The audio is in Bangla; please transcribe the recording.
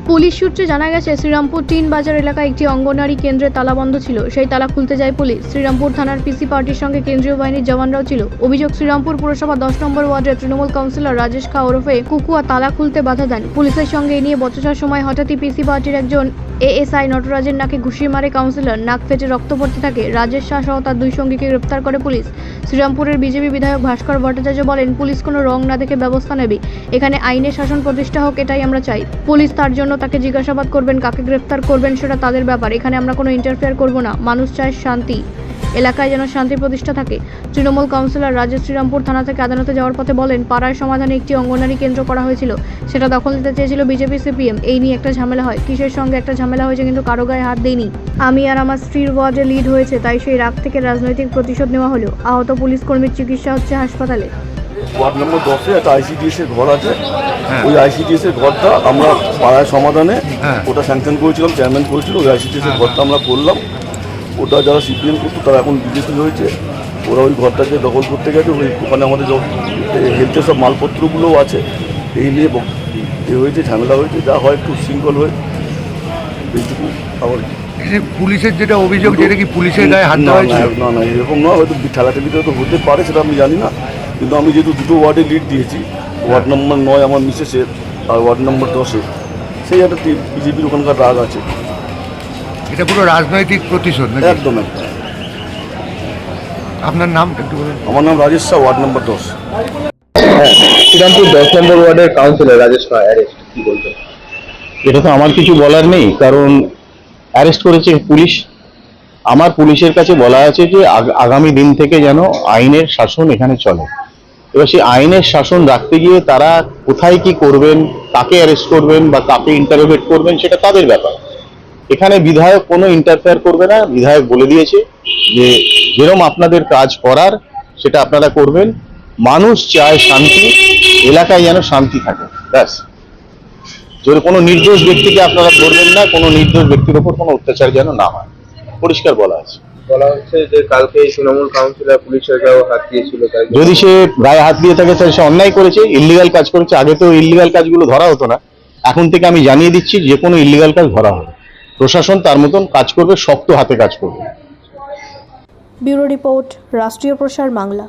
পুলিশ সূত্রে জানা গেছে, শ্রীরামপুর ৩ বাজার এলাকায় একটি অঙ্গনওয়াড়ি কেন্দ্রে তালা বন্ধ ছিল। সেই তালা খুলতে যায় পুলিশ। শ্রীরামপুর থানার পিসি পার্টির সঙ্গে কেন্দ্রীয় বাহিনীর জওয়ানরাও ছিল। অভিযোগ, শ্রীরামপুর পুরসভা 10 নম্বর ওয়ার্ডের তৃণমূল কাউন্সিলর রাজেশ খা ওরফে কুকুয়া তালা খুলতে বাধা দেন। পুলিশের সঙ্গে এ নিয়ে বচসার সময় হঠাৎই পিসি পার্টির একজন এএসআই নটরাজের নাকে ঘুষি মারে কাউন্সিলর। নাক ফেটে রক্ত পড়তে থাকে। রাজেশ শাহ সহ তার 2 সঙ্গীকে গ্রেপ্তার করে পুলিশ। শ্রীরামপুরের বিজেপি বিধায়ক ভাস্কর ভট্টাচার্য বলেন, পুলিশ কোনো রং না দেখে ব্যবস্থা নেবে। এখানে আইনের শাসন প্রতিষ্ঠা হোক, এটাই আমরা চাই। পুলিশ তার জন্য তাকে জিজ্ঞাসাবাদ করবেন, কাকে গ্রেপ্তার করবেন সেটা তাদের ব্যাপার। এখানে আমরা কোনো ইন্টারফেয়ার করব না। মানুষ চায় শান্তি, এলাকায় যেন শান্তি প্রতিষ্ঠা থাকে। তৃণমূল কাউন্সিলর রাজেশ শ্রীরামপুর থানা থেকে আদালতে যাওয়ার পথে বলেন, পাড়ায় সমাধানে একটি অঙ্গনওয়াড়ি কেন্দ্র করা হয়েছিল, সেটা দখল নিতে চেয়েছিল বিজেপি সিপিএম। এই নিয়ে একটা ঝামেলা হয়। কিসের সঙ্গে একটা ঝামেলা হয়েছে, কিন্তু কারো গায়ে হাত দেয়নি। আমি আর আমার স্ত্রীর ওয়ার্ডে লিড হয়েছে, তাই সেই রাগ থেকে রাজনৈতিক প্রতিশোধ নেওয়া হলো। আহত পুলিশ কর্মীর চিকিৎসা হচ্ছে হাসপাতালে। ওয়ার্ড নম্বর 10-এ একটা আইসিডিএস এর ঘর আছে। ওই আইসিডিএস এর ঘরটা আমরা পাড়ায় সমাধানে ওটা স্যাংশন করেছিলাম, চেয়ারম্যান করেছিল। ওই আইসিডিএস এর ঘরটা আমরা করলাম। ওটা যারা সিপিএম করতো তারা এখন বিজেপি হয়েছে, ওরা ওই ঘরটাকে দখল করতে গেছে। ওখানে আমাদের হেলথের সব মালপত্রগুলোও আছে। এই নিয়ে হয়েছে, ঝামেলা হয়েছে, যা হয় একটু শৃঙ্খল হয়ে এইটুকু। আবার পুলিশের যেটা অভিযোগ, যেটা কি পুলিশের গায়ে হাত দেওয়া হয়েছিল? না না, এরকম নয়। হয়তো ঠেলাঠেলিতে তো হতে পারে, সেটা আমি জানি না। কিন্তু আমি যেহেতু 2টো ওয়ার্ডে লিড দিয়েছি, ওয়ার্ড নম্বর 9 আমার মিসেসের আর ওয়ার্ড নম্বর 10-এ, সেই একটা বিজেপির ওখানকার রাগ আছে। এটা পুরো রাজনৈতিক প্রতিশোধ নাকি? একদম একদম। আপনার নাম একটু বলুন। আমার নাম রাজেশ শাহ, ওয়ার্ড নম্বর 10। শ্রীরামপুর 10 নম্বর ওয়ার্ডের কাউন্সিলর রাজেশ খা অ্যারেস্ট, কি বলবেন? এটা তো আমার কিছু বলার নেই, কারণ অ্যারেস্ট করেছে পুলিশ। আমার পুলিশের কাছে বলা আছে যে আগামী দিন থেকে যেন আইনের শাসন এখানে চলে। এবার সেই আইনের শাসন রাখতে গিয়ে তারা কোথায় কি করবেন, কাকে অ্যারেস্ট করবেন বা কাকে ইন্টারোগেট করবেন, সেটা তাদের ব্যাপার। এখানে বিধায়ক কোনো ইন্টারফেয়ার করবে না। বিধায়ক বলে দিয়েছে যে যেরকম আপনাদের কাজ করার সেটা আপনারা করবেন। মানুষ চায় শান্তি, এলাকায় যেন শান্তি থাকে, ব্যাস। যদি কোনো নির্দোষ ব্যক্তিকে আপনারা ধরবেন না, কোনো নির্দোষ ব্যক্তির ওপর কোনো অত্যাচার যেন না হয়, পরিষ্কার বলা আছে। বলা হচ্ছে যে কালকে তৃণমূল কাউন্সিলর পুলিশের গায়ে হাত দিয়েছিল, তাই যদি সে গায়ে হাত দিয়ে থাকে তাহলে সে অন্যায় করেছে, ইল্লিগাল কাজ করেছে। আগে তো ইল্লিগাল কাজগুলো ধরা হতো না। এখন থেকে আমি জানিয়ে দিচ্ছি, যে কোনো ইল্লিগাল কাজ ধরা হবে। প্রশাসন তার মতন কাজ করবে, শক্ত হাতে কাজ করবে। ব্যুরো রিপোর্ট, রাষ্ট্রীয় প্রসার বাংলা।